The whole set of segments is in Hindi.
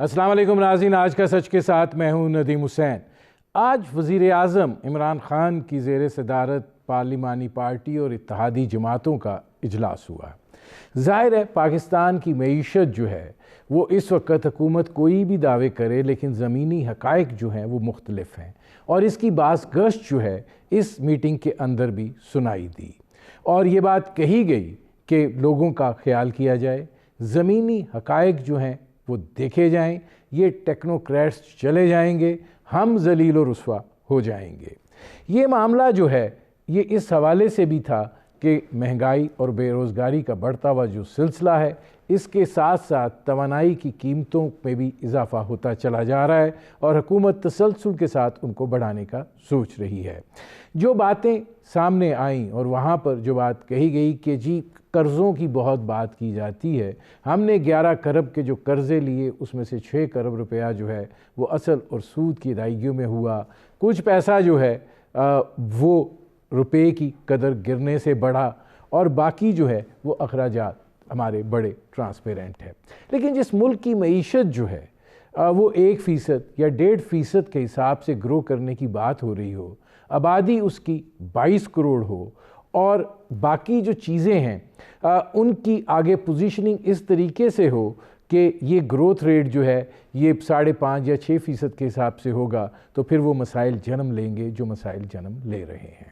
अस्सलाम वालेकुम नाज़रीन, आज का सच के साथ मैं हूं नदीम हुसैन। आज वज़ीर आज़म इमरान ख़ान की ज़ेर सदारत पार्लिमानी पार्टी और इत्तेहादी जमातों का इजलास हुआ। ज़ाहिर है पाकिस्तान की मईशत जो है वो इस वक्त हुकूमत कोई भी दावे करे, लेकिन ज़मीनी हक़ाइक़ जो हैं वो मुख्तलिफ हैं और इसकी बास गश्त जो है इस मीटिंग के अंदर भी सुनाई दी और ये बात कही गई कि लोगों का ख्याल किया जाए, ज़मीनी हक़ाइक़ जो हैं वो देखे जाएं, ये टेक्नोक्रेट्स चले जाएंगे, हम ज़लील और रुस्वा हो जाएंगे। ये मामला जो है ये इस हवाले से भी था कि महंगाई और बेरोज़गारी का बढ़ता हुआ जो सिलसिला है, इसके साथ साथ तवानाई की कीमतों में भी इजाफ़ा होता चला जा रहा है और हुकूमत तसलसल के साथ उनको बढ़ाने का सोच रही है। जो बातें सामने आईं और वहाँ पर जो बात कही गई कि जी कर्ज़ों की बहुत बात की जाती है, हमने 11 खरब के जो कर्ज़े लिए उसमें से 6 खरब रुपया जो है वो असल और सूद की अदायगियों में हुआ, कुछ पैसा जो है वो रुपए की कदर गिरने से बढ़ा और बाकी जो है वो अखराजात हमारे बड़े ट्रांसपेरेंट है। लेकिन जिस मुल्क की मईशत जो है वो 1% या 1.5% के हिसाब से ग्रो करने की बात हो रही हो, आबादी उसकी 22 करोड़ हो और बाकी जो चीज़ें हैं उनकी आगे पोजीशनिंग इस तरीके से हो कि ये ग्रोथ रेट जो है ये 5.5 या 6% के हिसाब से होगा, तो फिर वो मसाइल जन्म लेंगे जो मसाइल जन्म ले रहे हैं।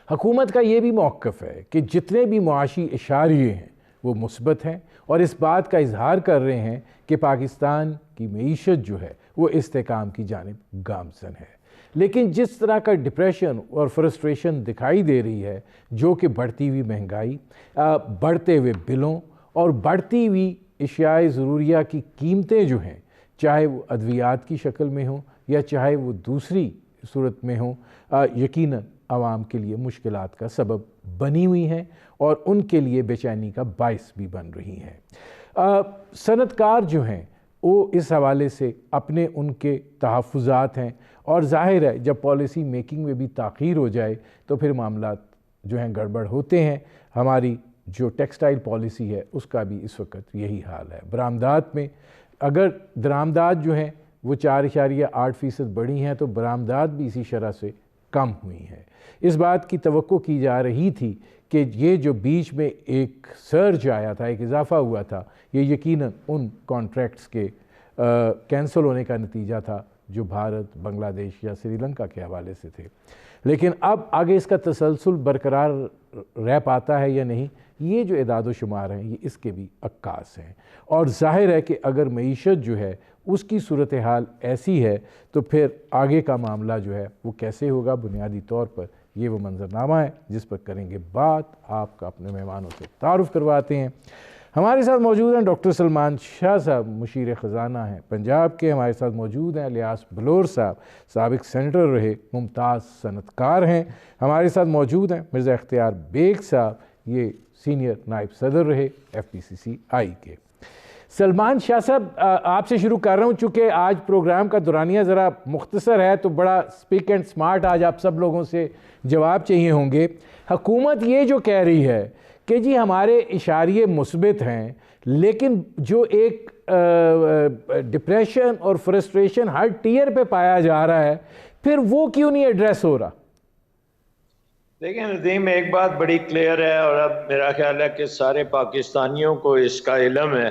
हुकूमत का ये भी मौक़िफ़ है कि जितने भी मुआशी इशारे हैं वो मुस्बत हैं और इस बात का इजहार कर रहे हैं कि पाकिस्तान की मईशत जो है वो इस्तेकाम की जानिब गामज़न है। लेकिन जिस तरह का डिप्रेशन और फ्रस्ट्रेशन दिखाई दे रही है, जो कि बढ़ती हुई महंगाई, बढ़ते हुए बिलों और बढ़ती हुई अशियाए ज़रूरिया की कीमतें जो हैं, चाहे वो अद्वियात की शक्ल में हों या चाहे वो दूसरी सूरत में हों, यकीनन आवाम के लिए मुश्किलात का सबब बनी हुई हैं और उनके लिए बेचैनी का बाइस भी बन रही हैं। सनतकार जो हैं वो इस हवाले से अपने उनके तहफ़्फ़ुज़ात हैं और ज़ाहिर है जब पॉलिसी मेकिंग में भी ताख़ीर हो जाए तो फिर मामलात जो हैं गड़बड़ होते हैं। हमारी जो टेक्सटाइल पॉलिसी है उसका भी इस वक्त यही हाल है। बरामदात में अगर दरामदात जो हैं वो 4.8% बढ़ी हैं तो बरामदात भी इसी शरह से कम हुई हैं। इस बात की तवक्को की जा रही थी कि ये जो बीच में एक सर्ज आया था, एक इजाफ़ा हुआ था, ये यकीनन उन कॉन्ट्रैक्ट्स के कैंसिल होने का नतीजा था जो भारत, बांग्लादेश या श्रीलंका के हवाले से थे। लेकिन अब आगे इसका तसलसल बरकरार रह पाता है या नहीं, ये जो इदाद व शुमार हैं ये इसके भी अक्कास हैं और ज़ाहिर है कि अगर मईशत जो है उसकी सूरत हाल ऐसी है तो फिर आगे का मामला जो है वो कैसे होगा। बुनियादी तौर पर ये वो मंजरनामा है जिस पर करेंगे बात। आपका अपने मेहमानों से तारुफ़ करवाते हैं। हमारे साथ मौजूद हैं डॉक्टर सलमान शाह साहब, मुशीर ख़ज़ाना हैं पंजाब के। हमारे साथ मौजूद हैं इलियास बलोर साहब, साबिक़ सेनेटर रहे, मुमताज़ सनतकार हैं। हमारे साथ मौजूद हैं मिर्ज़ा इख्तियार बेग साहब, ये सीनियर नायब सदर रहे FPCCI के। सलमान शाह साहब, आपसे शुरू कर रहा हूँ, चूँकि आज प्रोग्राम का दुरानिया ज़रा मुख्तसर है तो बड़ा स्पीक एंड स्मार्ट आज आप सब लोगों से जवाब चाहिए होंगे। हुकूमत ये जो कह रही है कि जी हमारे इशारे मुस्बित हैं, लेकिन जो एक डिप्रेशन और फ्रस्ट्रेशन हर टीयर पे पाया जा रहा है, फिर वो क्यों नहीं एड्रेस हो रहा? देखिए नदीम, एक बात बड़ी क्लियर है और अब मेरा ख्याल है कि सारे पाकिस्तानियों को इसका इल्म है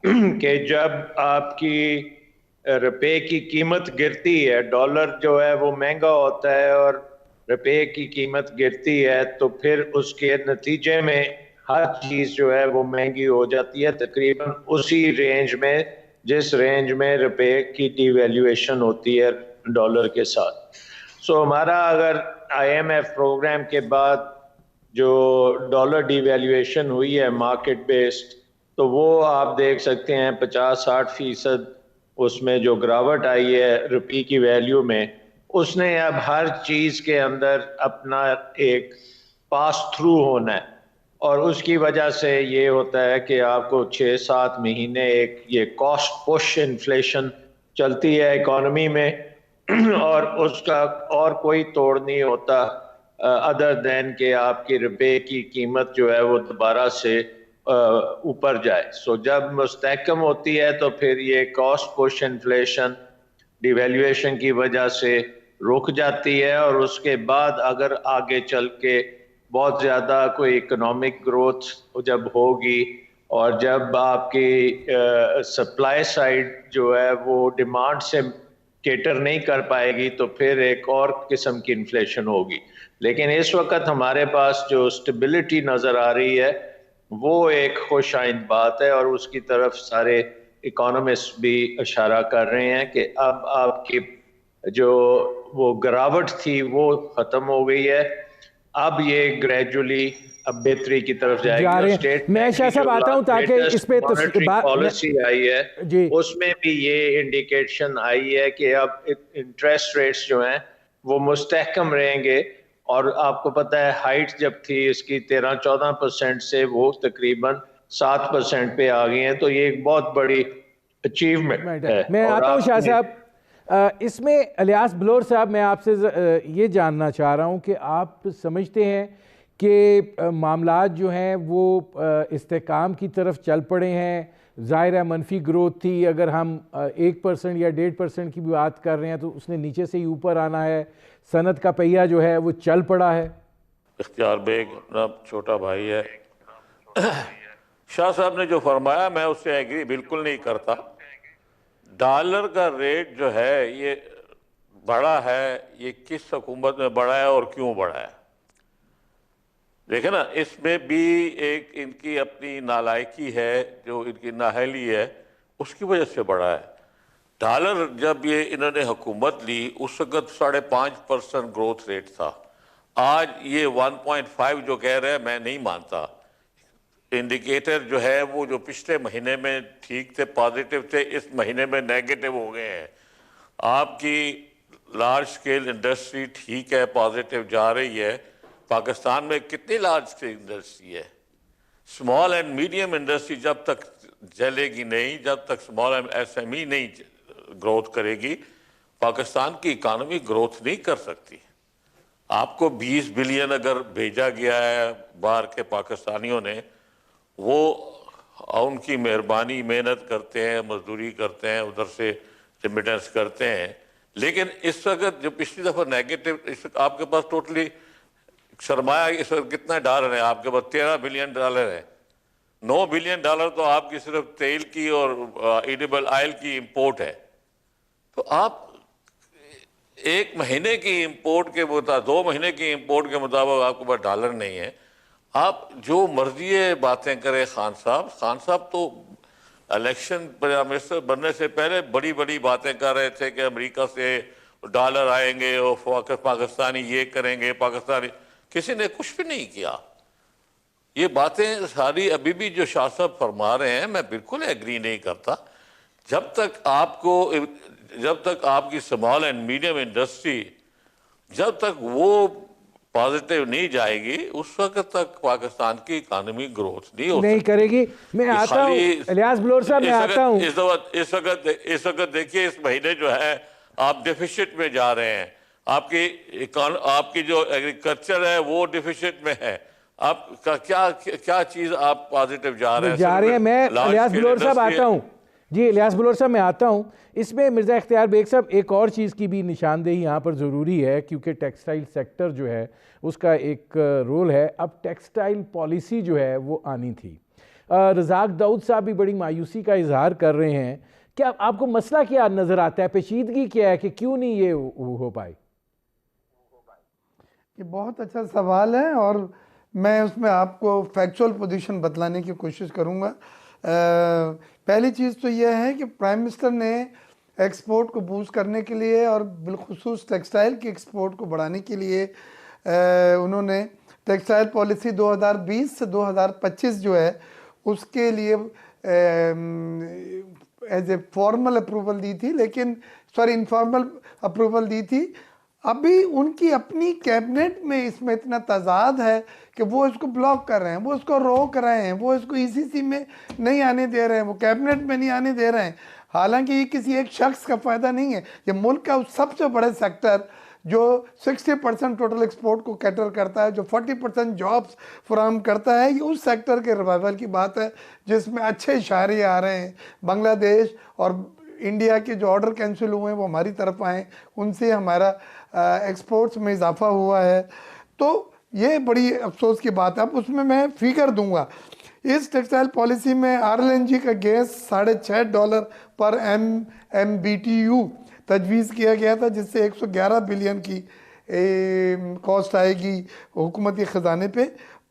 कि जब आपकी रुपए की कीमत गिरती है, डॉलर जो है वो महंगा होता है और रुपए की कीमत गिरती है, तो फिर उसके नतीजे में हर चीज़ जो है वो महंगी हो जाती है, तकरीबन उसी रेंज में जिस रेंज में रुपए की डिवैल्यूएशन होती है डॉलर के साथ। सो हमारा अगर IMF प्रोग्राम के बाद जो डॉलर डिवैल्यूएशन हुई है मार्केट बेस्ड, तो वो आप देख सकते हैं 50-60% उसमें जो गिरावट आई है रुपये की वैल्यू में, उसने अब हर चीज़ के अंदर अपना एक पास थ्रू होना है और उसकी वजह से ये होता है कि आपको 6-7 महीने एक ये कॉस्ट पुश इन्फ्लेशन चलती है इकॉनमी में और उसका और कोई तोड़ नहीं होता अदर देन कि आपकी रुपए की कीमत जो है वो दोबारा से ऊपर जाए। सो जब मुस्तहकम होती है तो फिर ये कॉस्ट पुश इन्फ्लेशन डिवैल्यूएशन की वजह से रुक जाती है, और उसके बाद अगर आगे चल के बहुत ज़्यादा कोई इकोनॉमिक ग्रोथ जब होगी और जब आपकी सप्लाई साइड जो है वो डिमांड से केटर नहीं कर पाएगी तो फिर एक और किस्म की इन्फ्लेशन होगी। लेकिन इस वक्त हमारे पास जो स्टेबिलिटी नज़र आ रही है वो एक खुश आइंद बात है, और उसकी तरफ सारे इकोनॉमिस्ट भी इशारा कर रहे हैं कि अब आपकी जो वो गिरावट थी वो ख़त्म हो गई है। अब ये ग्रेजुअली अब बेहतरी की तरफ जा जाएगी। रहे और हैं। स्टेट मैं शाह साहब आता हूं ताकि इस पे मॉनेटरी पॉलिसी आई है जी उसमें भी ये इंडिकेशन आई है कि अब इंटरेस्ट रेट्स जो हैं वो मुस्तहकम रहेंगे। और आपको पता है हाइट जब थी इसकी 13-14% से वो तकरीबन 7% पे आ गई हैं, तो ये एक बहुत बड़ी अचीवमेंट है। मैं और आता हूं शाह आपने साहब, इसमें इलियास बलोर साहब, मैं आपसे ये जानना चाह रहा हूं कि आप समझते हैं कि मामलात जो हैं वो इस्तेकाम की तरफ चल पड़े हैं? ज़ाहिर है मनफी ग्रोथ थी, अगर हम 1% या 1.5% की भी बात कर रहे हैं तो उसने नीचे से ही ऊपर आना है। सनत का पहिया जो है वो चल पड़ा है। इख्तियार बेग अपना छोटा भाई है। शाह साहब ने जो फरमाया मैं उससे एग्री बिल्कुल नहीं करता। डॉलर का रेट जो है ये बढ़ा है, ये किस हुकूमत में बढ़ा है और क्यों बढ़ा है? देखे ना, इसमें भी एक इनकी अपनी नालायकी है, जो इनकी नाअहली है, उसकी वजह से बढ़ा है। डॉलर जब ये इन्होंने हुकूमत ली उस वक्त 5.5% ग्रोथ रेट था। आज ये 1.5 जो कह रहे हैं मैं नहीं मानता। इंडिकेटर जो है वो जो पिछले महीने में ठीक थे, पॉजिटिव थे, इस महीने में नेगेटिव हो गए हैं। आपकी लार्ज स्केल इंडस्ट्री ठीक है, पॉजिटिव जा रही है। पाकिस्तान में कितनी लार्ज स्केल इंडस्ट्री है? स्मॉल एंड मीडियम इंडस्ट्री जब तक चलेगी नहीं, जब तक स्मॉल एंड SME नहीं ग्रोथ करेगी, पाकिस्तान की इकानमी ग्रोथ नहीं कर सकती। आपको 20 बिलियन अगर भेजा गया है बाहर के पाकिस्तानियों ने, वो उनकी मेहरबानी, मेहनत करते हैं, मजदूरी करते हैं, उधर से रेमिटेंस करते हैं। लेकिन इस वक्त जो पिछली दफ़ा नेगेटिव, इस आपके पास टोटली सरमाया इस वक्त कितना डॉलर है? आपके पास 13 बिलियन डॉलर है। 9 बिलियन डॉलर तो आपकी सिर्फ तेल की और एडिबल ऑयल की इंपोर्ट है। तो आप एक महीने की इंपोर्ट के मुताबिक, 2 महीने की इंपोर्ट के मुताबिक आपके पास डॉलर नहीं है। आप जो मर्जी बातें करें खान साहब तो इलेक्शन प्राइम मिनिस्टर बनने से पहले बड़ी बड़ी बातें कर रहे थे कि अमेरिका से डॉलर आएंगे और पाकिस्तानी ये करेंगे, पाकिस्तानी, किसी ने कुछ भी नहीं किया। ये बातें सारी अभी भी जो शाह साहब फरमा रहे हैं मैं बिल्कुल एग्री नहीं करता। जब तक आपकी स्मॉल एंड मीडियम इंडस्ट्री जब तक वो पॉजिटिव नहीं जाएगी उस वक्त तक पाकिस्तान की इकानमी ग्रोथ नहीं करेगी। मैं आता हूं इलियास बलोर साहब, मैं आता हूं। इस वक्त देखिए, इस महीने जो है आप डिफिसिट में जा रहे हैं। आपकी जो एग्रीकल्चर है वो डिफिसिट में है। आपका क्या चीज आप पॉजिटिव जा रहे हैं? मैं इलियास बलोर साहब आता हूं जी, इलियास बलोर साहब मैं आता हूं। इसमें मिर्ज़ा इख्तियार बेग साहब एक और चीज़ की भी निशानदेही यहाँ पर ज़रूरी है, क्योंकि टेक्सटाइल सेक्टर जो है उसका एक रोल है। अब टेक्सटाइल पॉलिसी जो है वो आनी थी। रज़ाक दाऊद साहब भी बड़ी मायूसी का इजहार कर रहे हैं। क्या आपको मसला क्या नज़र आता है, पेचीदगी क्या है कि क्यों नहीं ये हो पाई? ये बहुत अच्छा सवाल है और मैं उसमें आपको फैक्चुअल पोजीशन बतलाने की कोशिश करूँगा। पहली चीज़ तो यह है कि प्राइम मिनिस्टर ने एक्सपोर्ट को बूस्ट करने के लिए और बिलखुसूस टेक्सटाइल की एक्सपोर्ट को बढ़ाने के लिए उन्होंने टेक्सटाइल पॉलिसी 2020 से 2025 जो है उसके लिए एज ए फॉर्मल अप्रूवल दी थी, लेकिन इनफॉर्मल अप्रूवल दी थी। अभी उनकी अपनी कैबिनेट में इसमें इतना तजाद है कि वो इसको ब्लॉक कर रहे हैं, वो इसको रोक रहे हैं, वो इसको ECC में नहीं आने दे रहे हैं, वो कैबिनेट में नहीं आने दे रहे हैं। हालांकि ये किसी एक शख्स का फ़ायदा नहीं है, ये मुल्क का सबसे बड़े सेक्टर जो 60% टोटल एक्सपोर्ट को कैटर करता है, जो 40% जॉब्स फराहम करता है, ये उस सेक्टर के रिवाइवल की बात है जिसमें अच्छे इशारे आ रहे हैं। बांग्लादेश और इंडिया के जो ऑर्डर कैंसिल हुए हैं वो हमारी तरफ आए, उनसे हमारा एक्सपोर्ट्स में इजाफा हुआ है। तो ये बड़ी अफसोस की बात है। अब उसमें मैं फिगर दूंगा, इस टेक्सटाइल पॉलिसी में RLNG का गैस $6.5 पर MMBTU तजवीज़ किया गया था, जिससे 111 बिलियन की कॉस्ट आएगी हुकूमती ख़जाने पे।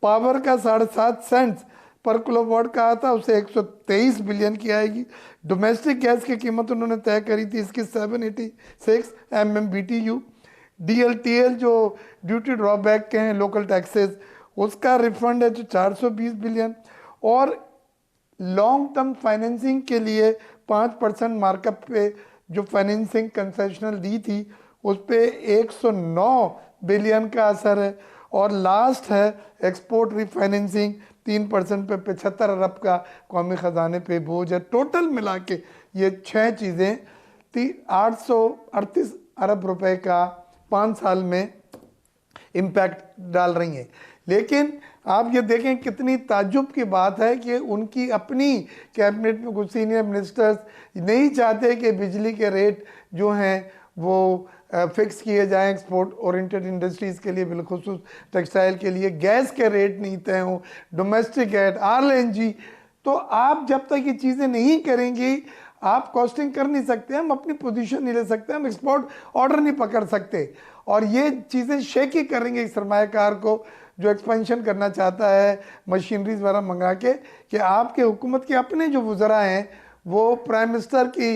पावर का 7.5 सेंट्स पर किलोवाट का आता, उसे 123 बिलियन की आएगी। डोमेस्टिक गैस की कीमत उन्होंने तय करी थी इसकी 786 MMBTU। DLTL जो ड्यूटी ड्रॉबैक के हैं, लोकल टैक्सेस, उसका रिफंड है जो 420 बिलियन। और लॉन्ग टर्म फाइनेंसिंग के लिए 5% मार्कअप पे जो फाइनेंसिंग कंसेशनल दी थी उस पे 109 बिलियन का असर है। और लास्ट है एक्सपोर्ट रिफाइनेंसिंग, 3% पे 75 अरब का कौमी ख़जाने पे बोझ है। टोटल मिला के ये 6 चीज़ें 838 अरब रुपए का 5 साल में इम्पैक्ट डाल रही हैं। लेकिन आप ये देखें कितनी ताज्जुब की बात है कि उनकी अपनी कैबिनेट में कुछ सीनियर मिनिस्टर्स नहीं चाहते कि बिजली के रेट जो हैं वो फिक्स किए जाएं एक्सपोर्ट ओरिएंटेड इंडस्ट्रीज़ के लिए, बिलखुसूस टेक्सटाइल के लिए। गैस के रेट नहीं तय हों, डोमेस्टिक गैस, RLNG। तो आप जब तक ये चीज़ें नहीं करेंगी आप कॉस्टिंग कर नहीं सकते, हम अपनी पोजीशन नहीं ले सकते, हम एक्सपोर्ट ऑर्डर नहीं पकड़ सकते। और ये चीज़ें शेकी करेंगे सरमायाकार को जो एक्सपेंशन करना चाहता है मशीनरीज वगैरह मंगा के, कि आपके हुकूमत के अपने जो वज़रा हैं वो प्राइम मिनिस्टर की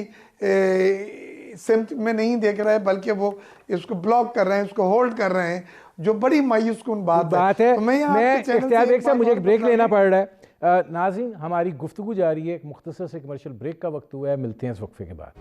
सिमत में नहीं देख रहे हैं, बल्कि वो इसको ब्लॉक कर रहे हैं, इसको होल्ड कर रहे हैं, जो बड़ी मायूस कुन बात है। तो मैं मुझे एक ब्रेक लेना पड़ रहा है। नाज़रीन, हमारी गुफ्तगू जारी है, एक मुख्तसर से कमर्शियल ब्रेक का वक्त हुआ है, मिलते हैं इस वक्फे के बाद।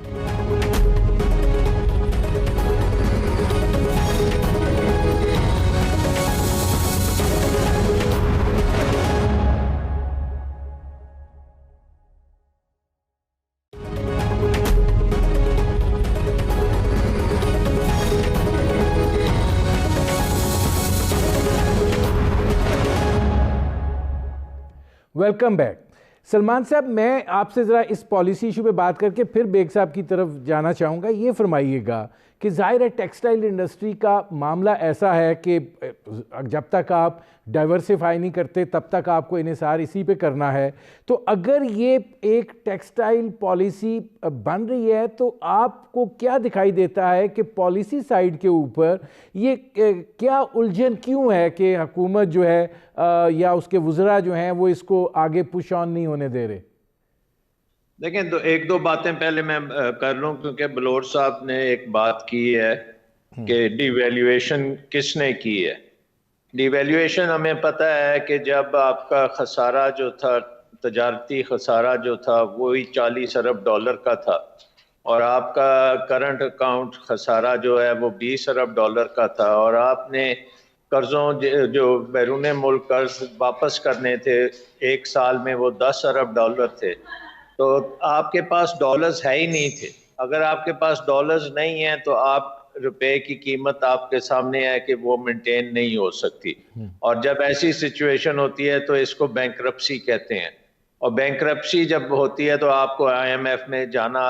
Welcome back. सलमान साहब, मैं आपसे ज़रा इस पॉलिसी इशू पे बात करके फिर बेग साहब की तरफ जाना चाहूँगा। ये फरमाइएगा कि ज़ाहिर है टेक्सटाइल इंडस्ट्री का मामला ऐसा है कि जब तक आप डाइवर्सिफाई नहीं करते तब तक आपको इन्हिसार इसी पे करना है। तो अगर ये एक टेक्सटाइल पॉलिसी बन रही है तो आपको क्या दिखाई देता है कि पॉलिसी साइड के ऊपर ये क्या उलझन क्यों है कि हुकूमत जो है या उसके वज़रा जो हैं वो इसको आगे पुश ऑन नहीं होने दे रहे? देखें, तो एक दो बातें पहले मैं कर लूं, क्योंकि बलोर साहब ने एक बात की है कि डिवैल्यूएशन किसने की है। डिवैल्यूएशन हमें पता है कि जब आपका खसारा जो था, तजारती खसारा जो था, वही $40 अरब का था, और आपका करंट अकाउंट खसारा जो है वो $20 अरब का था, और आपने कर्जों जो बैरून मुल्क कर्ज वापस करने थे एक साल में वो $10 अरब थे। तो आपके पास डॉलर्स है ही नहीं थे। अगर आपके पास डॉलर्स नहीं है तो आप रुपए की कीमत आपके सामने है कि वो मेंटेन नहीं हो सकती। और जब ऐसी सिचुएशन होती है तो इसको बैंकरप्सी कहते हैं। और बैंकरप्सी जब होती है तो आपको IMF में जाना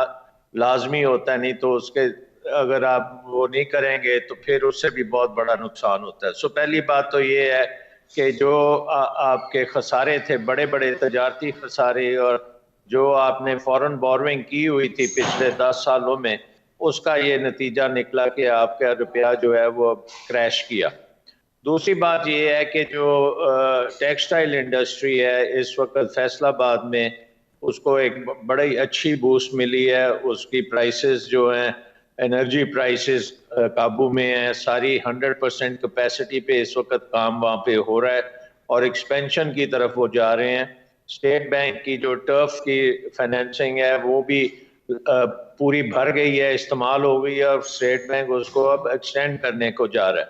लाजमी होता है, नहीं तो उसके अगर आप वो नहीं करेंगे तो फिर उससे भी बहुत बड़ा नुकसान होता है। सो पहली बात तो ये है कि जो आपके खसारे थे, बड़े बड़े तजारती खसारे, और जो आपने फॉरेन बोरोइंग की हुई थी पिछले 10 सालों में, उसका ये नतीजा निकला कि आपका रुपया जो है वो क्रैश किया। दूसरी बात ये है कि जो टेक्सटाइल इंडस्ट्री है इस वक्त फैसलाबाद में, उसको एक बड़ी अच्छी बूस्ट मिली है। उसकी प्राइसेस जो हैं, एनर्जी प्राइसेस काबू में है, सारी 100% कैपेसिटी पे इस वक्त काम वहाँ पे हो रहा है और एक्सपेंशन की तरफ वो जा रहे हैं। स्टेट बैंक की जो टर्फ की फाइनेंसिंग है वो भी पूरी भर गई है, इस्तेमाल हो गई है, और स्टेट बैंक उसको अब एक्सटेंड करने को जा रहा है।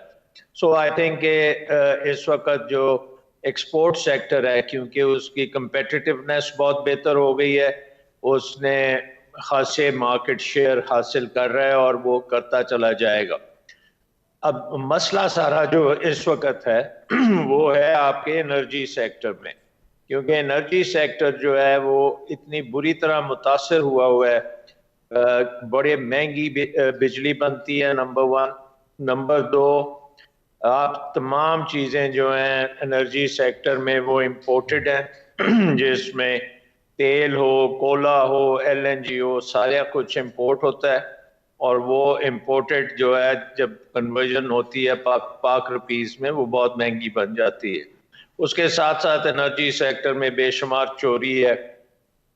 सो आई थिंक इस वक्त जो एक्सपोर्ट सेक्टर है, क्योंकि उसकी कंपेटिटिवनेस बहुत बेहतर हो गई है, उसने खासे मार्केट शेयर हासिल कर रहा है और वो करता चला जाएगा। अब मसला सारा जो इस वक्त है वो है आपके एनर्जी सेक्टर में, क्योंकि एनर्जी सेक्टर जो है वो इतनी बुरी तरह मुतासर हुआ है। बड़े महंगी बिजली बनती है, नंबर वन। नंबर दो, आप तमाम चीज़ें जो हैं एनर्जी सेक्टर में वो इम्पोर्टेड हैं जिसमें तेल हो, कोला हो, एलएनजी हो, सारा कुछ इम्पोर्ट होता है। और वो इम्पोर्टेड जो है जब कन्वर्जन होती है पाक रुपीस में, वो बहुत महंगी बन जाती है। उसके साथ साथ एनर्जी सेक्टर में बेशुमार चोरी है,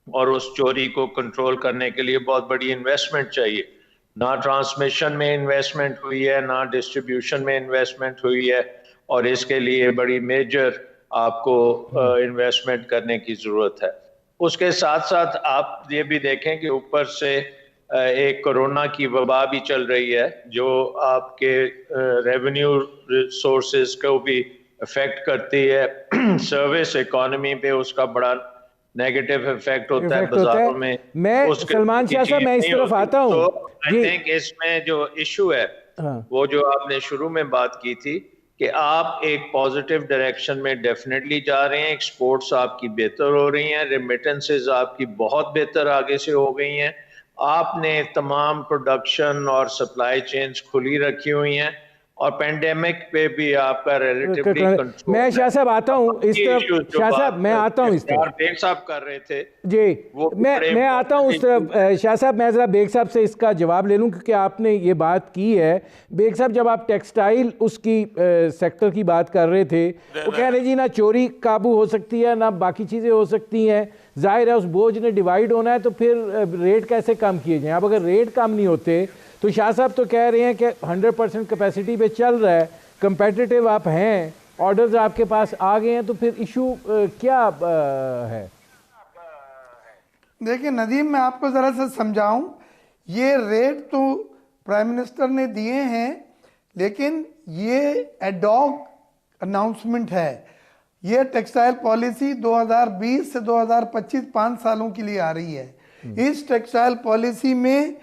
और उस चोरी को कंट्रोल करने के लिए बहुत बड़ी इन्वेस्टमेंट चाहिए। ना ट्रांसमिशन में इन्वेस्टमेंट हुई है, ना डिस्ट्रीब्यूशन में इन्वेस्टमेंट हुई है, और इसके लिए बड़ी मेजर आपको इन्वेस्टमेंट करने की ज़रूरत है। उसके साथ साथ आप ये भी देखें कि ऊपर से एक कोरोना की वबा भी चल रही है, जो आपके रेवेन्यू सोर्सेज को भी अफेक्ट करती है। सर्विस इकोनॉमी पे उसका बड़ा नेगेटिव इफेक्ट होता है बाजारों में। मैं सलमान शाह साहब, मैं इस तरफ आता हूँ। तो आई थिंक इसमें जो इशू है, वो जो आपने शुरू में बात की थी कि आप एक पॉजिटिव डायरेक्शन में डेफिनेटली जा रहे हैं। एक्सपोर्ट्स आपकी बेहतर हो रही हैं, रेमिटेंसेस आपकी बहुत बेहतर आगे से हो गई हैं, आपने तमाम प्रोडक्शन और सप्लाई चेन्स खुली रखी हुई हैं, और पेंडेमिक पे भी आपका रिलेटिवली कंट्रोल। मैं शाह साहब आता हूँ इस तरफ। शाह साहब मैं आता हूँ इस तरफ। बेग साहब कर रहे थे जी, मैं आता हूँ उस तरफ। शाह साहब, मैं ज़रा बेग साहब से इसका जवाब ले लूँ, क्योंकि आपने ये बात की है। बेग साहब, जब आप टेक्सटाइल उसकी सेक्टर की बात कर रहे थे, वो कह रहे जी ना चोरी काबू हो सकती है, ना बाकी चीज़ें हो सकती हैं। जाहिर है उस बोझ ने डिवाइड होना है, तो फिर रेट कैसे कम किए जाएँ? अब अगर रेट कम नहीं होते तो शाह साहब तो कह रहे हैं कि 100% कैपेसिटी पे चल रहा है, कंपेटिटिव आप हैं, ऑर्डर्स आपके पास आ गए हैं, तो फिर इशू क्या है? देखिए नदीम, मैं आपको ज़रा सा समझाऊं। ये रेट तो प्राइम मिनिस्टर ने दिए हैं, लेकिन ये एडॉक अनाउंसमेंट है। ये टेक्सटाइल पॉलिसी 2020 से 2025 5 सालों के लिए आ रही है। इस टेक्सटाइल पॉलिसी में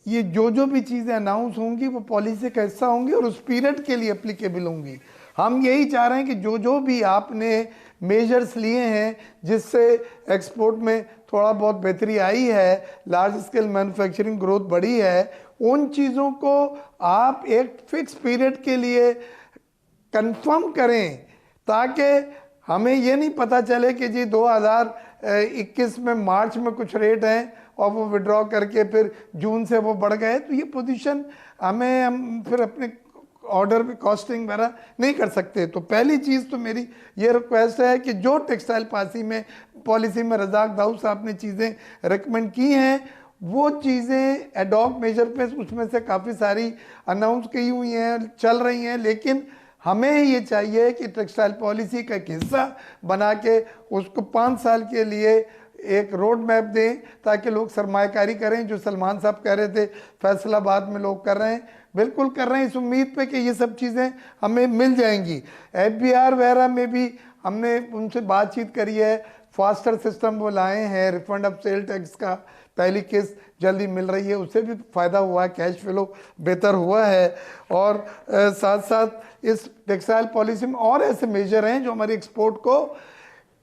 ये जो भी चीज़ें अनाउंस होंगी वो पॉलिसी का हिस्सा होंगी और उस पीरियड के लिए एप्लीकेबल होंगी। हम यही चाह रहे हैं कि जो भी आपने मेजर्स लिए हैं जिससे एक्सपोर्ट में थोड़ा बहुत बेहतरी आई है, लार्ज स्केल मैन्युफैक्चरिंग ग्रोथ बढ़ी है, उन चीज़ों को आप एक फिक्स पीरियड के लिए कंफर्म करें, ताकि हमें ये नहीं पता चले कि जी 2021 में मार्च में कुछ रेट हैं और वो विड्रॉ करके फिर जून से वो बढ़ गए। तो ये पोजीशन हम फिर अपने ऑर्डर में कॉस्टिंग वगैरह नहीं कर सकते। तो पहली चीज़ तो मेरी ये रिक्वेस्ट है कि जो टेक्सटाइल पॉलिसी में रज़ाक दाऊद साहब ने चीज़ें रिकमेंड की हैं, वो चीज़ें एडॉक मेजर पे उसमें से काफ़ी सारी अनाउंस की हुई हैं, चल रही हैं, लेकिन हमें ये चाहिए कि टेक्सटाइल पॉलिसी का एक हिस्सा बना के उसको 5 साल के लिए एक रोड मैप दें, ताकि लोग सरमायाकारी करें। जो सलमान साहब कह रहे थे फैसलाबाद में लोग कर रहे हैं, बिल्कुल कर रहे हैं इस उम्मीद पे कि ये सब चीज़ें हमें मिल जाएंगी। FBR वगैरह में भी हमने उनसे बातचीत करी है, फास्टर सिस्टम वो लाए हैं, रिफंड ऑफ सेल टैक्स का पहली किस्त जल्दी मिल रही है, उससे भी फ़ायदा हुआ है, कैश फ्लो बेहतर हुआ है। और साथ साथ इस टेक्सटाइल पॉलिसी में और ऐसे मेजर हैं जो हमारी एक्सपोर्ट को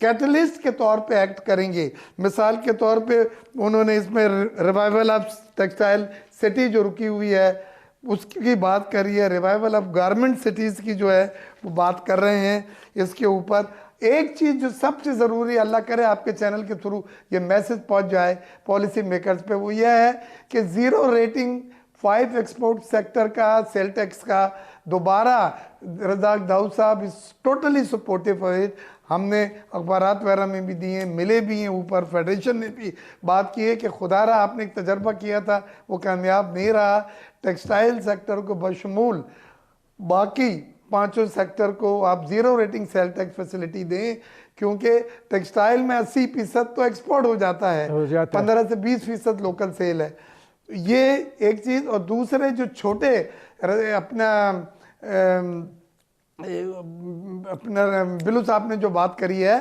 कैटलिस्ट के तौर पे एक्ट करेंगे। मिसाल के तौर पे उन्होंने इसमें रिवाइवल ऑफ टेक्सटाइल सिटी जो रुकी हुई है उसकी बात करी है, रिवाइवल ऑफ गारमेंट सिटीज़ की जो है वो बात कर रहे हैं। इसके ऊपर एक चीज़ जो सबसे ज़रूरी, अल्लाह करे आपके चैनल के थ्रू ये मैसेज पहुंच जाए पॉलिसी मेकर्स पे, वो यह है कि ज़ीरो रेटिंग 5 एक्सपोर्ट सेक्टर का सेल टैक्स का दोबारा रज़ाक दाऊद साहब is totally supportive of it. हमने अखबारात वगैरह में भी दिए, मिले भी हैं, ऊपर फेडरेशन ने भी बात की है कि खुदारा आपने एक तजर्बा किया था वो कामयाब नहीं रहा। टेक्सटाइल सेक्टर को बशमूल बाकी 5 सेक्टर को आप zero rating sale tax facility दें, क्योंकि टेक्सटाइल में 80% तो एक्सपोर्ट हो जाता है, 15 से 20% लोकल सेल है। ये एक चीज़। और दूसरे जो छोटे अपना बिलू साहब ने जो बात करी है,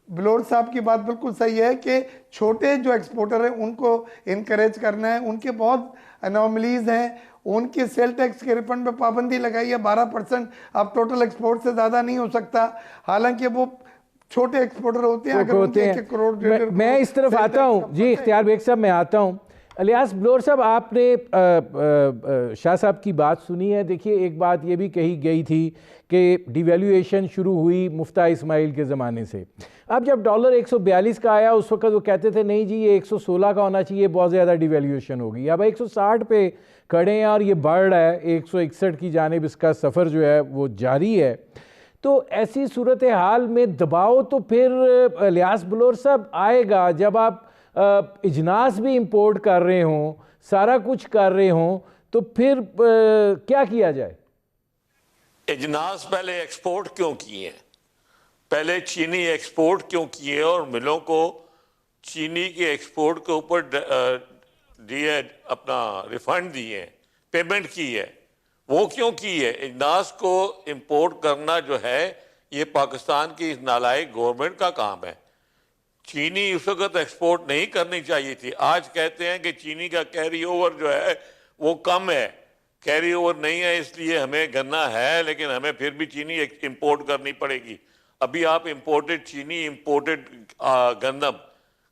बिलोर साहब की बात बिल्कुल सही है कि छोटे जो एक्सपोर्टर हैं उनको इनकरेज करना है। उनके बहुत अनोमलीज हैं, उनके सेल टैक्स के रिफंड पे पाबंदी लगाई है 12%, अब टोटल एक्सपोर्ट से ज़्यादा नहीं हो सकता। हालांकि वो छोटे एक्सपोर्टर होते हैं, अगर उनके 1 करोड़ मैं इस तरफ आता हूँ जी, इख्तियार बेग साहब मैं आता हूँ। इलियास बलोर साहब, आपने शाह साहब की बात सुनी है। देखिए, एक बात ये भी कही गई थी कि डिवैल्यूएशन शुरू हुई मुफ्ता इस्माइल के ज़माने से। अब जब डॉलर 142 का आया, उस वक्त वो कहते थे नहीं जी ये 116 का होना चाहिए, बहुत ज़्यादा डिवैल्यूएशन होगी। अब 160 पे खड़े हैं और ये बढ़ रहा है, 161 की जानिब इसका सफ़र जो है वो जारी है। तो ऐसी सूरत हाल में दबाव तो फिर इलियास बलोर साहब आएगा जब आप इजनास भी इंपोर्ट कर रहे हों, सारा कुछ कर रहे हों, तो फिर क्या किया जाए? इजनास पहले एक्सपोर्ट क्यों किए? पहले चीनी एक्सपोर्ट क्यों किए और मिलों को चीनी के एक्सपोर्ट के ऊपर दिए, अपना रिफंड दिए, पेमेंट की है, वो क्यों की है? इजनास को इंपोर्ट करना जो है ये पाकिस्तान की इस नालायक गवर्नमेंट का काम है। चीनी उस वक्त एक्सपोर्ट नहीं करनी चाहिए थी। आज कहते हैं कि चीनी का कैरी ओवर जो है वो कम है, कैरी ओवर नहीं है इसलिए हमें गन्ना है, लेकिन हमें फिर भी चीनी इंपोर्ट करनी पड़ेगी। अभी आप इंपोर्टेड चीनी, इंपोर्टेड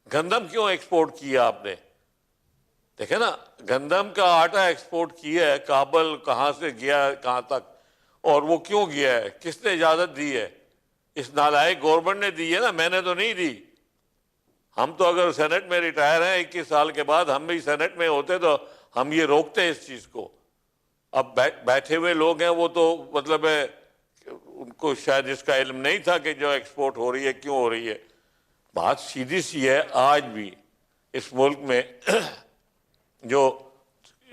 गंदम क्यों एक्सपोर्ट किया आपने? देखे ना, गंदम का आटा एक्सपोर्ट किया है, काबल कहाँ से गया कहाँ तक, और वो क्यों गया है, किसने इजाज़त दी है? इस नालायक गवर्नमेंट ने दी है ना, मैंने तो नहीं दी। हम तो अगर सेनेट में रिटायर हैं 21 साल के बाद, हम भी सेनेट में होते तो हम ये रोकते इस चीज़ को। अब बैठे हुए लोग हैं वो तो मतलब है उनको शायद इसका इल्म नहीं था कि जो एक्सपोर्ट हो रही है क्यों हो रही है। बात सीधी सी है, आज भी इस मुल्क में जो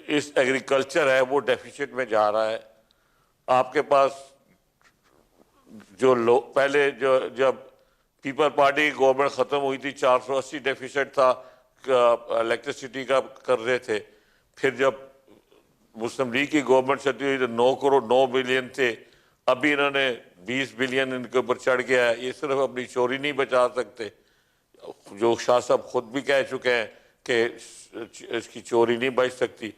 इस एग्रीकल्चर है वो डेफिसिट में जा रहा है। आपके पास जो लोग पहले जो जब पीपल पार्टी की गवर्नमेंट ख़त्म हुई थी 480 डेफिसिट था इलेक्ट्रिसिटी का कर रहे थे। फिर जब मुस्लिम लीग की गवर्नमेंट चलती हुई तो 9 बिलियन थे, अभी इन्होंने 20 बिलियन इनके ऊपर चढ़ गया है। ये सिर्फ अपनी चोरी नहीं बचा सकते, जो शाह साहब खुद भी कह चुके हैं कि इसकी चोरी नहीं बच सकती।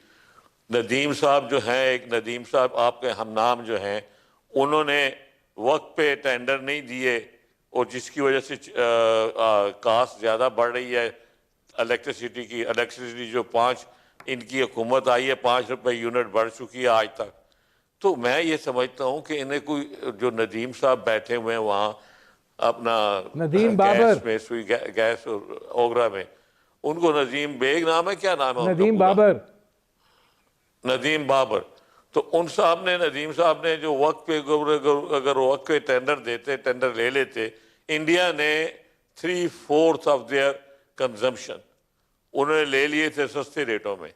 नदीम साहब जो हैं, एक नदीम साहब आपके हम नाम जो हैं, उन्होंने वक्त पे टेंडर नहीं दिए और जिसकी वजह से कास्ट ज़्यादा बढ़ रही है इलेक्ट्रिसिटी की। इलेक्ट्रिसिटी जो 5 इनकी हुकूमत आई है 5 रुपए यूनिट बढ़ चुकी है आज तक। तो मैं ये समझता हूँ कि इन्हें कोई जो नदीम साहब बैठे हुए हैं वहाँ अपना नदीम बाबर में सुई गैस और ओगरा में, उनको नदीम बेग नाम है, क्या नाम है? नदीम बाबर। नदीम बाबर। तो उन साहब ने, नदीम साहब ने जो वक्त पे अगर वक्त पे टेंडर देते, टेंडर ले लेते, इंडिया ने 3/4 ऑफ देयर कंजम्पशन उन्होंने ले लिए थे सस्ते रेटों में।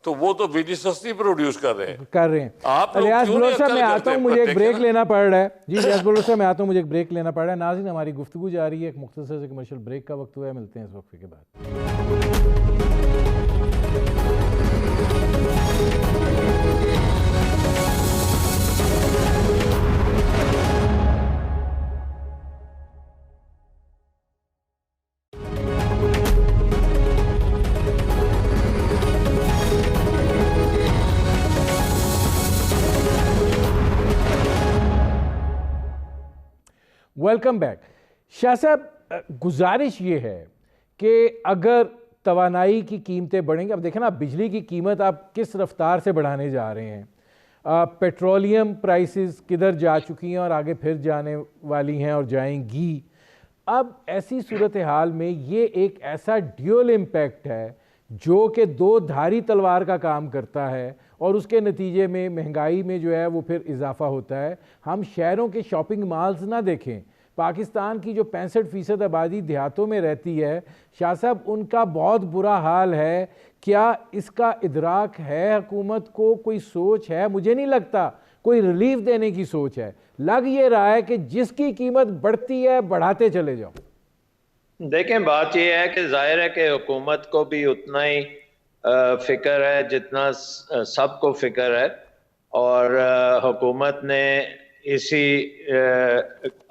तो वो तो बिजली सस्ती प्रोड्यूस कर रहे हैं। आप इलियास बलोर साहब मैं आता हूँ, मुझे एक ब्रेक लेना पड़ रहा है जी। इलियास बलोर साहब मैं आता हूँ, मुझे एक ब्रेक लेना पड़ रहा है। नाज़रीन, हमारी गुफ्तगू जारी है, एक मुख्तसर से कमर्शियल ब्रेक का वक्त हुआ है। मिलते हैं इस वक्त के बाद। Welcome back. शाह साहब, गुजारिश ये है कि अगर तवानाई की कीमतें बढ़ेंगी, अब देखें ना बिजली की कीमत आप किस रफ्तार से बढ़ाने जा रहे हैं, पेट्रोलियम प्राइसेस किधर जा चुकी हैं और आगे फिर जाने वाली हैं और जाएंगी। अब ऐसी सूरत हाल में ये एक ऐसा ड्यूअल इम्पैक्ट है जो कि 2 धारी तलवार का काम करता है और उसके नतीजे में महंगाई में जो है वो फिर इजाफा होता है। हम शहरों के शॉपिंग मॉल्स ना देखें, पाकिस्तान की जो 65% आबादी देहातों में रहती है, शाह साहब उनका बहुत बुरा हाल है। क्या इसका इदराक है हुकूमत को? कोई सोच है? मुझे नहीं लगता कोई रिलीफ देने की सोच है। लग ये रहा है कि जिसकी कीमत बढ़ती है बढ़ाते चले जाओ। देखें, बात यह है कि जाहिर है कि हुकूमत को भी उतना ही फिक्र है जितना सबको फिक्र है, और हुकूमत ने इसी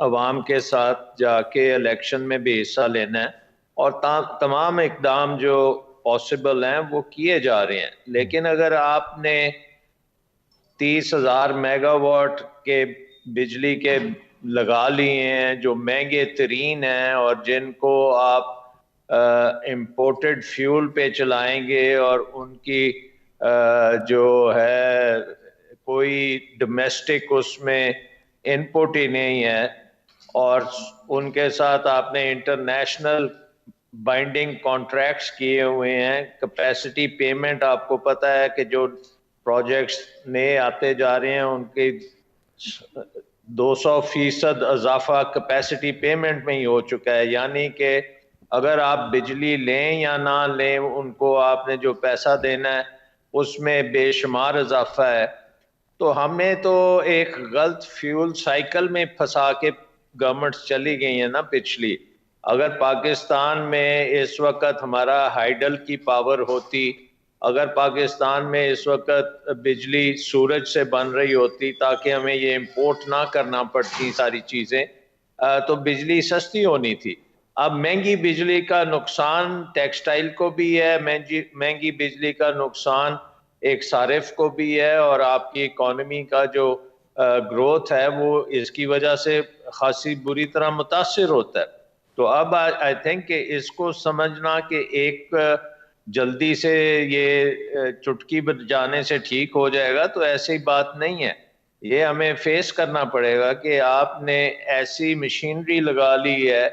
अवाम के साथ जाके इलेक्शन में भी हिस्सा लेना है और तमाम इकदाम जो पॉसिबल हैं वो किए जा रहे हैं। लेकिन अगर आपने 30,000 मेगावाट के बिजली के लगा लिए हैं जो महंगे तरीन हैं और जिनको आप इंपोर्टेड फ्यूल पे चलाएंगे और उनकी जो है कोई डोमेस्टिक उसमें इनपुट ही नहीं है, और उनके साथ आपने इंटरनेशनल बाइंडिंग कॉन्ट्रैक्ट्स किए हुए हैं। कैपेसिटी पेमेंट आपको पता है कि जो प्रोजेक्ट्स नए आते जा रहे हैं उनके 200% इजाफा कैपेसिटी पेमेंट में ही हो चुका है, यानी कि अगर आप बिजली लें या ना लें उनको आपने जो पैसा देना है उसमें बेशुमार इजाफा है। तो हमें तो एक गलत फ्यूल साइकिल में फंसा के गवर्नमेंट चली गई है ना पिछली। अगर पाकिस्तान में इस वक्त हमारा हाइडल की पावर होती, अगर पाकिस्तान में इस वक्त बिजली सूरज से बन रही होती ताकि हमें ये इंपोर्ट ना करना पड़ती सारी चीज़ें, तो बिजली सस्ती होनी थी। अब महंगी बिजली का नुकसान टेक्सटाइल को भी है, महंगी बिजली का नुकसान एक सारिफ को भी है, और आपकी इकोनॉमी का जो ग्रोथ है वो इसकी वजह से खासी बुरी तरह मुतासिर होता है। तो अब आई थिंक कि इसको समझना कि एक जल्दी से ये चुटकी बजाने से ठीक हो जाएगा, तो ऐसी बात नहीं है। ये हमें फेस करना पड़ेगा कि आपने ऐसी मशीनरी लगा ली है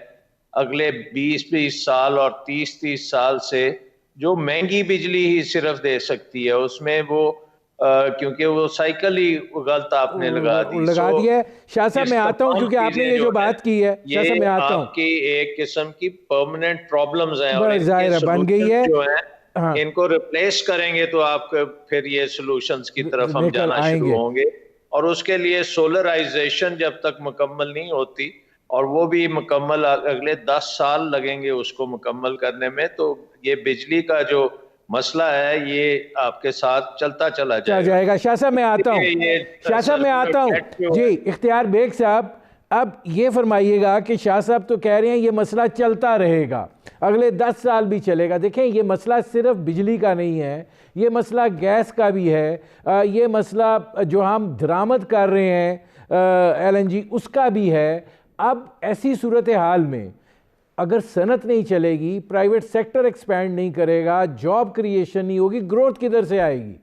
अगले 20-20 साल और 30-30 साल से जो महंगी बिजली ही सिर्फ दे सकती है, उसमें वो क्योंकि वो साइकिल ही गलत आपने लगा दिया है। शाह साहब मैं आता हूँ क्योंकि आपने ये जो बात की है, शाह साहब मैं आता हूँ, आपकी एक किस्म की परमानेंट प्रॉब्लम्स हैं और बन गई है जो है हाँ। इनको रिप्लेस करेंगे तो आप फिर ये सॉल्यूशंस की तरफ हम जाना शुरू होंगे। और उसके लिए सोलराइजेशन जब तक मुकम्मल नहीं होती, और वो भी मुकम्मल अगले 10 साल लगेंगे उसको मुकम्मल करने में, तो ये बिजली का जो मसला है ये आपके साथ चलता चला जाएगा। शाह साहब मैं आता हूँ, शाह साहब मैं आता हूँ जी। इख्तियार बेग साहब, अब ये फरमाइएगा कि शाह साहब तो कह रहे हैं ये मसला चलता रहेगा, अगले 10 साल भी चलेगा। देखें ये मसला सिर्फ बिजली का नहीं है, ये मसला गैस का भी है, ये मसला जो हम दरामद कर रहे हैं LNG उसका भी है। अब ऐसी सूरत हाल में अगर सनत नहीं चलेगी, प्राइवेट सेक्टर एक्सपैंड नहीं करेगा, जॉब क्रिएशन नहीं होगी, ग्रोथ किधर से आएगी?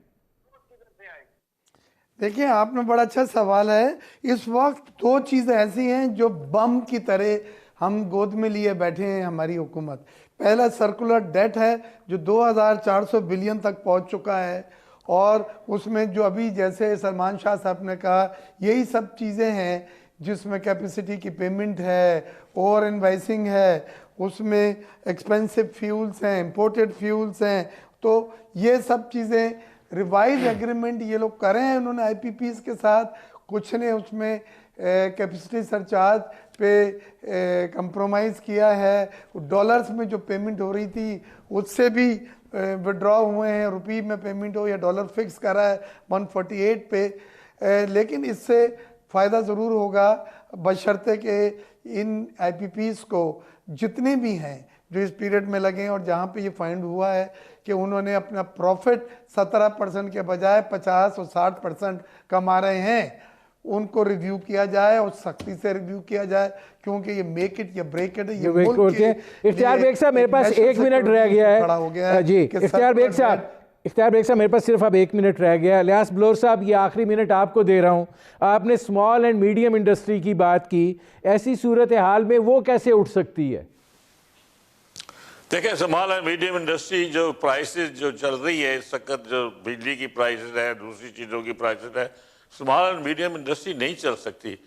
देखिए आपने बड़ा अच्छा सवाल है। इस वक्त दो चीज़ें ऐसी हैं जो बम की तरह हम गोद में लिए बैठे हैं हमारी हुकूमत। पहला सर्कुलर डेट है जो 2400 बिलियन तक पहुंच चुका है, और उसमें जो अभी जैसे सलमान शाह साहब ने कहा यही सब चीज़ें हैं जिसमें कैपेसिटी की पेमेंट है, ओवर इनवाइसिंग है, उसमें एक्सपेंसिव फ्यूल्स हैं, इंपोर्टेड फ्यूल्स हैं। तो ये सब चीज़ें रिवाइज एग्रीमेंट ये लोग कर रहे हैं उन्होंने IPPs के साथ, कुछ ने उसमें कैपेसिटी सरचार्ज पे कंप्रोमाइज़ किया है। डॉलर्स में जो पेमेंट हो रही थी उससे भी विड्रॉ हुए हैं, रुपये में पेमेंट हो या डॉलर फिक्स करा है 148 पे। लेकिन इससे फ़ायदा ज़रूर होगा बशर्ते कि इन IPPs को जितने भी हैं जो इस पीरियड में लगे, और जहाँ पे ये फाइंड हुआ है कि उन्होंने अपना प्रॉफिट 17% के बजाय 50 और 60% कमा रहे हैं, उनको रिव्यू किया जाए और सख्ती से रिव्यू किया जाए, क्योंकि ये मेक इट या ब्रेक इट है। ये मुल्क के इख्तियार बेग साहब मेरे पास 1 मिनट रह गया है जी। इख्तियार बेग साहब मेरे पास सिर्फ अब 1 मिनट रह गया। इलियास बलोच साहब ये आखिरी मिनट आपको दे रहा हूँ। आपने स्मॉल एंड मीडियम इंडस्ट्री की बात की, ऐसी सूरत हाल में वो कैसे उठ सकती है? देखिए स्मॉल एंड मीडियम इंडस्ट्री जो प्राइसेस जो चल रही है इस वक्त, जो बिजली की प्राइसेस है, दूसरी चीज़ों की प्राइसेस है, स्मॉल एंड मीडियम इंडस्ट्री नहीं चल सकती।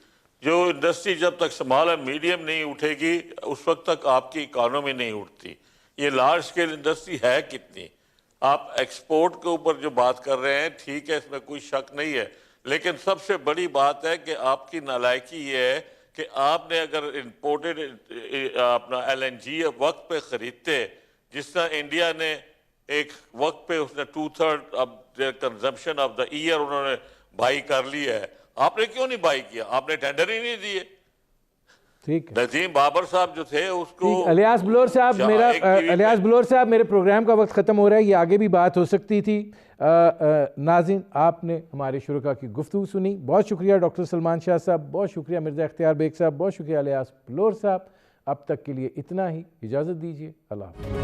जो इंडस्ट्री जब तक स्मॉल एंड मीडियम नहीं उठेगी उस वक्त तक आपकी इकॉनमी नहीं उठती। ये लार्ज स्केल इंडस्ट्री है कितनी, आप एक्सपोर्ट के ऊपर जो बात कर रहे हैं ठीक है, इसमें कोई शक नहीं है, लेकिन सबसे बड़ी बात है कि आपकी नालायकी ये है कि आपने अगर इंपोर्टेड अपना LNG वक्त पे ख़रीदते, जिस तरह इंडिया ने एक वक्त पे उसने 2/3 of the consumption of the year उन्होंने बाई कर लिया है, आपने क्यों नहीं बाई किया? आपने टेंडर ही नहीं दिए। ठीक है। नजीम बाबर साहब जो थे उसको अलियास बलोर साहब, मेरा अलियास बलोर साहब, मेरे प्रोग्राम का वक्त ख़त्म हो रहा है, ये आगे भी बात हो सकती थी। नाज़रीन, आपने हमारे शुरका की गुफ्तगू सुनी, बहुत शुक्रिया डॉक्टर सलमान शाह साहब, बहुत शुक्रिया मिर्ज़ा इख्तियार बेग साहब, बहुत शुक्रिया अलियास बलोर साहब। अब तक के लिए इतना ही, इजाज़त दीजिए, अल्लाह हाफ़िज़।